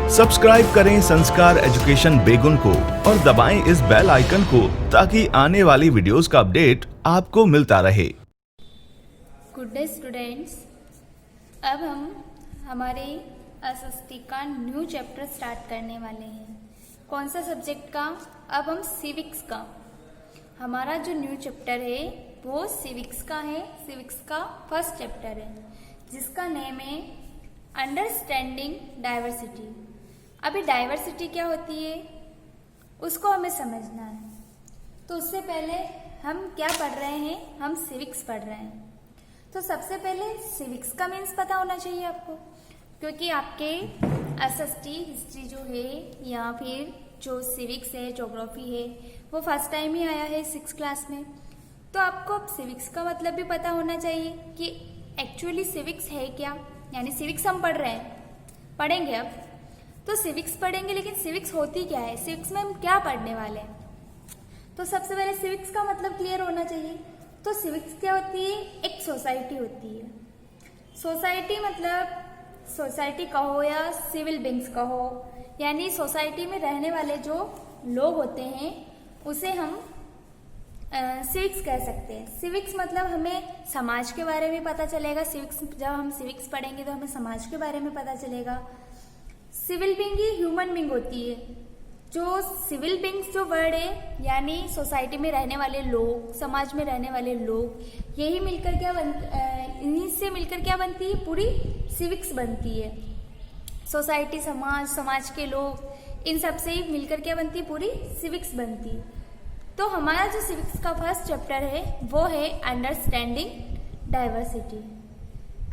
Subscribe करें संस्कार education बेगुन को और दबाएं इस बेल आइकन को ताकि आने वाली वीडियोस का अपडेट आपको मिलता रहे। गुड डे स्टूडेंट्स, अब हम हमारे एसएसटी का न्यू चैप्टर स्टार्ट करने वाले हैं। कौन सा सब्जेक्ट का? अब हम सिविक्स का। हमारा जो न्यू चैप्टर है वो सिविक्स का है। सिविक्स का फर्स्ट चैप्टर है जिसका नेम है अंडरस्टैंडिंग डाइवर्सिटी। अभी डाइवर्सिटी क्या होती है उसको हमें समझना है। तो उससे पहले हम क्या पढ़ रहे हैं? हम सिविक्स पढ़ रहे हैं। तो सबसे पहले सिविक्स का मीन्स पता होना चाहिए आपको, क्योंकि आपके एसएसटी हिस्ट्री जो है या फिर जो सिविक्स है, ज्योग्राफी है, वो फर्स्ट टाइम ही आया है 6th क्लास में। तो आपको अब सिविक्स का मतलब भी पता होना चाहिए कि एक्चुअली सिविक्स है क्या, यानी सिविक्स हम पढ़ रहे हैं, पढ़ेंगे अब तो सिविक्स पढ़ेंगे, लेकिन सिविक्स होती क्या है, सिविक्स में हम क्या पढ़ने वाले हैं। तो सबसे पहले सिविक्स का मतलब क्लियर होना चाहिए। तो सिविक्स क्या होती है? एक सोसाइटी होती है। सोसाइटी मतलब सोसाइटी कहो या सिविल बींग्स कहो, यानी सोसाइटी में रहने वाले जो लोग होते हैं उसे हम सिविक्स कह सकते हैं। सिविक्स मतलब हमें समाज के बारे में पता चलेगा। सिविक्स जब हम सिविक्स पढ़ेंगे तो हमें समाज के बारे में पता चलेगा। सिविल बींग ही ह्यूमन बींग होती है। जो सिविल बींग्स जो वर्ड है यानी सोसाइटी में रहने वाले लोग, समाज में रहने वाले लोग, यही मिलकर क्या इन्हीं से मिलकर क्या बनती है? पूरी सिविक्स बनती है। सोसाइटी, समाज, समाज के लोग, इन सब से मिलकर क्या बनती है? पूरी सिविक्स बनती है। तो हमारा जो सिविक्स का फर्स्ट चैप्टर है वो है अंडरस्टैंडिंग डाइवर्सिटी।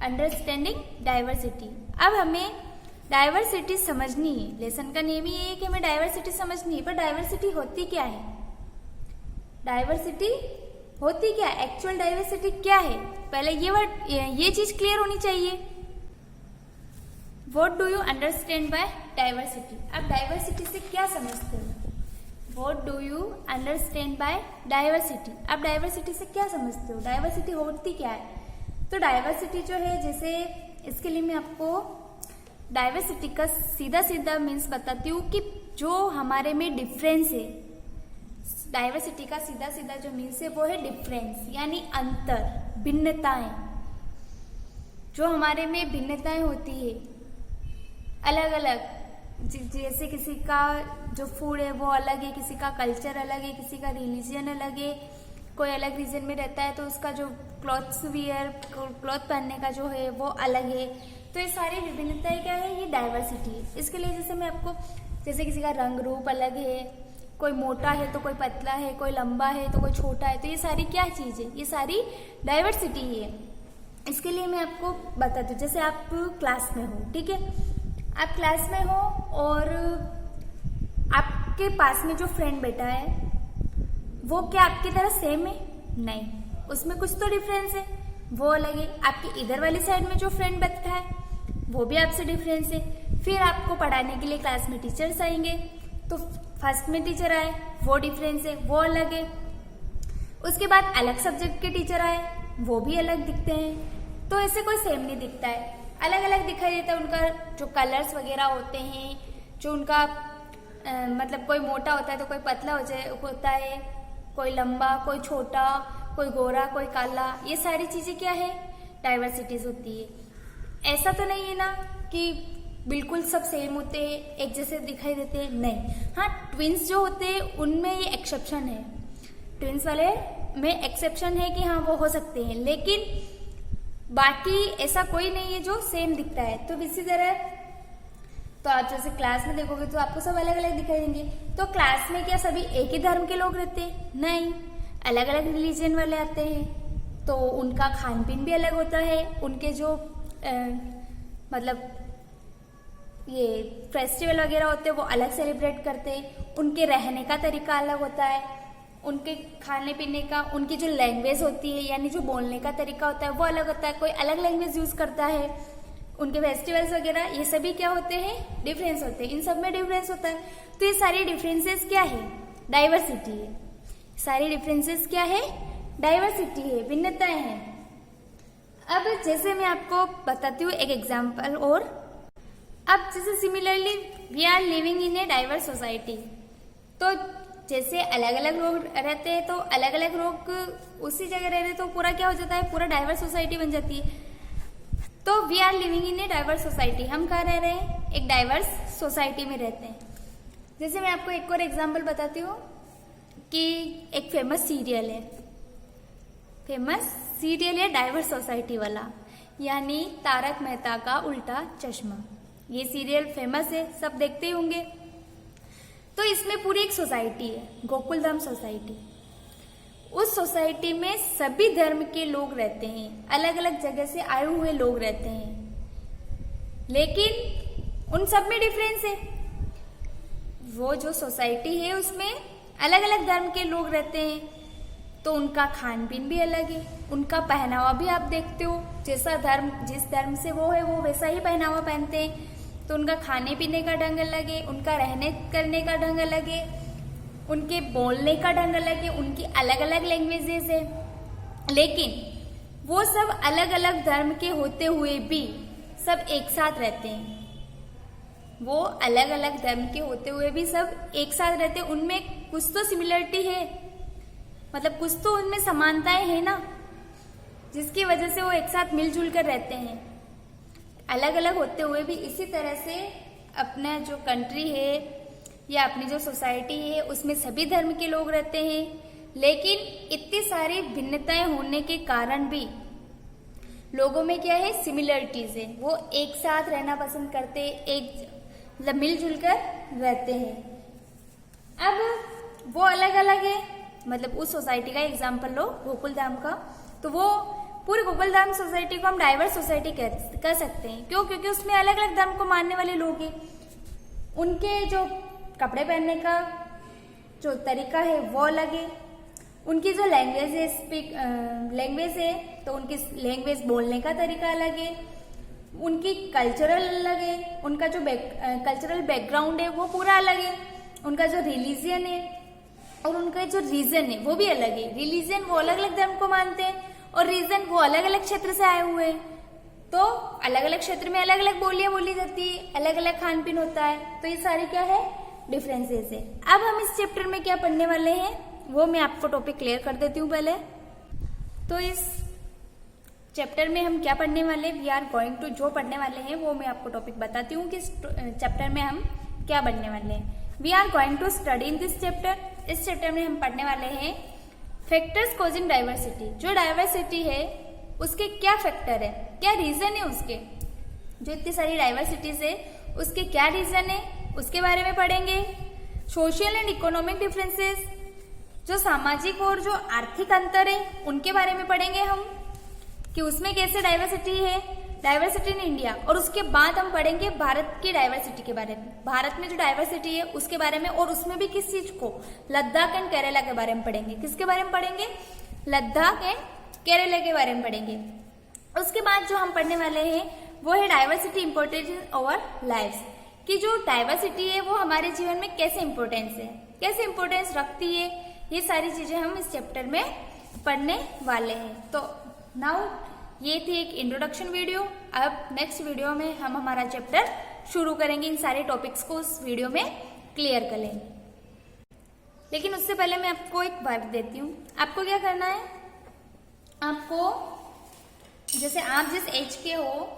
Understanding diversity. अब हमें डाइवर्सिटी समझनी है। लेसन का नेम ही ये है कि हमें डाइवर्सिटी समझनी है। पर डाइवर्सिटी होती क्या है? डाइवर्सिटी होती क्या है? एक्चुअल डाइवर्सिटी क्या है? पहले ये चीज क्लियर होनी चाहिए। What do you understand by diversity? आप डाइवर्सिटी से क्या समझते हो? What do you understand by diversity? आप डाइवर्सिटी से क्या समझते हो? डाइवर्सिटी होती क्या है? तो डाइवर्सिटी जो है, जैसे इसके लिए मैं आपको डाइवर्सिटी का सीधा सीधा मीन्स बताती हूँ कि जो हमारे में डिफरेंस है। डाइवर्सिटी का सीधा सीधा जो मीन्स है वो है डिफरेंस, यानी अंतर, भिन्नताएं। जो हमारे में भिन्नताएं होती है अलग अलग, जैसे किसी का जो फूड है वो अलग है, किसी का कल्चर अलग है, किसी का रिलीजन अलग है, कोई अलग रीजन में रहता है तो उसका जो क्लॉथ पहनने का जो है वो अलग है। तो ये सारी विभिन्नताएं क्या है? ये डाइवर्सिटी है। इसके लिए जैसे मैं आपको, जैसे किसी का रंग रूप अलग है, कोई मोटा है तो कोई पतला है, कोई लंबा है तो कोई छोटा है, तो ये सारी क्या चीज है? ये सारी डाइवर्सिटी ही है। इसके लिए मैं आपको बताती हूँ। जैसे आप क्लास में हो, ठीक है, आप क्लास में हो और आपके पास में जो फ्रेंड बैठा है वो क्या आपकी तरह सेम है? नहीं, उसमें कुछ तो डिफरेंस है, वो अलग है। आपके इधर वाली साइड में जो फ्रेंड बैठा है वो भी आपसे डिफरेंस है। फिर आपको पढ़ाने के लिए क्लास में टीचर्स आएंगे, तो फर्स्ट में टीचर आए वो डिफरेंस है, वो अलग है। उसके बाद अलग सब्जेक्ट के टीचर आए, वो भी अलग दिखते हैं। तो ऐसे कोई सेम नहीं दिखता है, अलग अलग दिखाई देता है। उनका जो कलर्स वगैरह होते हैं, जो उनका मतलब कोई मोटा होता है तो कोई पतला होता है, कोई लंबा, कोई छोटा, कोई गोरा, कोई काला, ये सारी चीजें क्या है? डाइवर्सिटीज होती है। ऐसा तो नहीं है ना कि बिल्कुल सब सेम होते हैं, एक जैसे दिखाई देते हैं, नहीं। हाँ, ट्विंस जो होते हैं उनमें ये एक्सेप्शन है। ट्विंस वाले में एक्सेप्शन है कि हाँ वो हो सकते हैं, लेकिन बाकी ऐसा कोई नहीं है जो सेम दिखता है। तो इसी तरह तो आप जैसे क्लास में देखोगे तो आपको सब अलग अलग दिखाई देंगे। तो क्लास में क्या सभी एक ही धर्म के लोग रहते हैं? नहीं, अलग अलग रिलीजन वाले आते हैं, तो उनका खान पीन भी अलग होता है। उनके जो मतलब ये फेस्टिवल वगैरह होते हैं वो अलग सेलिब्रेट करते हैं। उनके रहने का तरीका अलग होता है, उनके खाने पीने का, उनकी जो लैंग्वेज होती है यानी जो बोलने का तरीका होता है वो अलग होता है। कोई अलग लैंग्वेज यूज करता है। उनके फेस्टिवल्स वगैरह ये सभी क्या होते हैं? डिफरेंस होते हैं। इन सब में डिफरेंस होता है। तो ये सारी डिफरेंसेस क्या है? डाइवर्सिटी है। सारी डिफरेंसेस क्या है? डाइवर्सिटी है, भिन्नताएं हैं। अब जैसे मैं आपको बताती हूँ एक एग्जाम्पल और अब जैसे similarly we are living in a diverse society, तो जैसे अलग अलग लोग रहते हैं तो अलग अलग लोग उसी जगह रह रहे तो पूरा क्या हो जाता है, पूरा डाइवर्स सोसाइटी बन जाती है। तो we are living in a diverse society, हम कहाँ रह रहे हैं, एक डाइवर्स सोसाइटी में रहते हैं। जैसे मैं आपको एक और एग्जांपल बताती हूँ कि एक फेमस सीरियल है डाइवर्स सोसाइटी वाला, यानी तारक मेहता का उल्टा चश्मा। ये सीरियल फेमस है, सब देखते ही होंगे। तो इसमें पूरी एक सोसाइटी है, गोकुलधाम सोसाइटी। उस सोसाइटी में सभी धर्म के लोग रहते हैं, अलग अलग जगह से आए हुए लोग रहते हैं, लेकिन उन सब में डिफरेंस है। वो जो सोसाइटी है उसमें अलग अलग धर्म के लोग रहते हैं, तो उनका खान पीन भी अलग है, उनका पहनावा भी आप देखते हो, जैसा धर्म जिस धर्म से वो है वो वैसा ही पहनावा पहनते हैं। तो उनका खाने पीने का ढंग अलग है, उनका रहने करने का ढंग अलग है, उनके बोलने का ढंग अलग है, उनकी अलग अलग लैंग्वेजेस है। लेकिन वो सब अलग अलग धर्म के होते हुए भी सब एक साथ रहते हैं। वो अलग अलग धर्म के होते हुए भी सब एक साथ रहते हैं। उनमें कुछ तो सिमिलरिटी है, मतलब कुछ तो उनमें समानताएं है ना, जिसकी वजह से वो एक साथ मिलजुल कर रहते हैं। अलग अलग होते हुए भी इसी तरह से अपना जो कंट्री है या अपनी जो सोसाइटी है उसमें सभी धर्म के लोग रहते हैं, लेकिन इतनी सारी भिन्नताएं होने के कारण भी लोगों में क्या है, सिमिलरिटीज है। वो एक साथ रहना पसंद करते, एक मतलब मिलजुल कर रहते हैं। अब वो अलग अलग है, मतलब उस सोसाइटी का एग्जाम्पल लो गोकुलधाम का, तो वो पूरी गोकुलधाम सोसाइटी को हम डाइवर्स सोसाइटी कह सकते हैं। क्यों? क्योंकि उसमें अलग अलग धर्म को मानने वाले लोग हैं। उनके जो कपड़े पहनने का जो तरीका है वो अलग है, उनकी जो लैंग्वेज है तो उनकी लैंग्वेज बोलने का तरीका अलग है, उनकी कल्चरल अलग है, उनका जो कल्चरल बैकग्राउंड है वो पूरा अलग है, उनका जो रिलीजियन है और उनका जो रीजन है वो भी अलग है। रिलीजन वो अलग अलग धर्म को मानते हैं और रीजन वो अलग अलग क्षेत्र से आए हुए हैं, तो अलग अलग क्षेत्र में अलग अलग बोलियां बोली जाती है, अलग अलग खान पीन होता है। तो ये सारी क्या है, डिफरेंसेस है। अब हम इस चैप्टर में क्या पढ़ने वाले हैं वो मैं आपको टॉपिक क्लियर कर देती हूँ पहले। तो इस चैप्टर में हम क्या पढ़ने वाले, वी आर गोइंग टू, जो पढ़ने वाले हैं वो मैं आपको टॉपिक बताती हूँ कि इस चैप्टर में हम क्या पढ़ने वाले हैं। We are going to study in this chapter. इस चैप्टर में हम पढ़ने वाले हैं फैक्टर्स कॉजिंग डाइवर्सिटी। जो डाइवर्सिटी है उसके क्या फैक्टर है, क्या रीजन है उसके, जो इतनी सारी डाइवर्सिटीज है उसके क्या रीजन है उसके बारे में पढ़ेंगे। सोशल एंड इकोनॉमिक डिफरेंसेस, जो सामाजिक और जो आर्थिक अंतर है उनके बारे में पढ़ेंगे हम, कि उसमें कैसे डाइवर्सिटी है, डाइवर्सिटी इन इंडिया। और उसके बाद हम पढ़ेंगे भारत की डाइवर्सिटी के बारे में, भारत में जो डाइवर्सिटी है उसके बारे में, और उसमें भी किस चीज को, लद्दाख एंड केरला के बारे में पढ़ेंगे। किसके बारे में पढ़ेंगे, लद्दाख एंड केरला के बारे में पढ़ेंगे। उसके बाद जो हम पढ़ने वाले हैं वो है diversity importance in our lives, कि जो डाइवर्सिटी है वो हमारे जीवन में कैसे इम्पोर्टेंस है, कैसे इम्पोर्टेंस रखती है, ये सारी चीजें हम इस चैप्टर में पढ़ने वाले हैं। तो नाउ ये थी एक इंट्रोडक्शन वीडियो। अब नेक्स्ट वीडियो में हम हमारा चैप्टर शुरू करेंगे, इन सारे टॉपिक्स को उस वीडियो में क्लियर कर लेंगे। लेकिन उससे पहले मैं आपको एक वर्क देती हूँ। आपको क्या करना है, आपको जैसे आप जिस एज के हो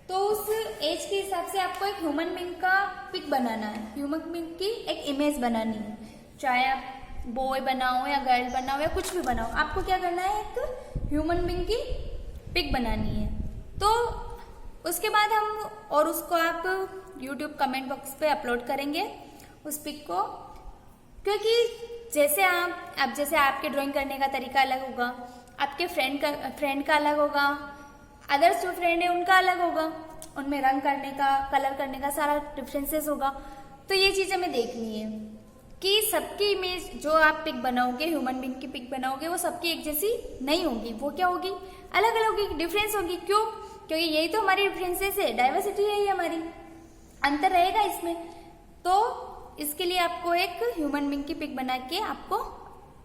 तो उस एज के हिसाब से आपको एक ह्यूमन बीइंग का पिक बनाना है, ह्यूमन बीइंग की एक इमेज बनानी है। चाहे आप बॉय बनाओ या गर्ल बनाओ या कुछ भी बनाओ, आपको क्या करना है, एक ह्यूमन बीइंग की पिक बनानी है। तो उसके बाद हम, और उसको आप YouTube कमेंट बॉक्स पे अपलोड करेंगे उस पिक को, क्योंकि जैसे आप जैसे आपके ड्राइंग करने का तरीका अलग होगा, आपके फ्रेंड का अलग होगा, अदर्स जो फ्रेंड है उनका अलग होगा, उनमें रंग करने का, कलर करने का सारा डिफरेंसेस होगा। तो ये चीज हमें देखनी है कि सबकी इमेज जो आप पिक बनाओगे, ह्यूमन बीइंग की पिक बनाओगे, वो सबकी एक जैसी नहीं होगी, वो क्या होगी, अलग अलग होगी, डिफरेंस होगी। क्यों? क्योंकि यही तो हमारी डिफरेंसेस है, डाइवर्सिटी है, ये हमारी अंतर रहेगा इसमें। तो इसके लिए आपको एक ह्यूमन बीइंग की पिक बना के आपको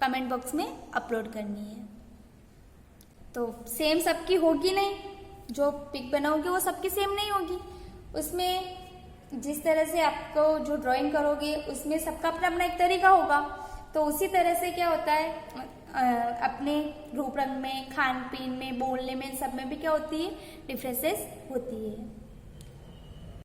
कमेंट बॉक्स में अपलोड करनी है। तो सेम सबकी होगी नहीं, जो पिक बनाओगे वो सबकी सेम नहीं होगी, उसमें जिस तरह से आपको जो ड्राइंग करोगे उसमें सबका अपना अपना एक तरीका होगा, तो उसी तरह से क्या होता है अपने रूप रंग में, खान पीन में, बोलने में, सब में भी क्या होती है, डिफरेंसेस होती है।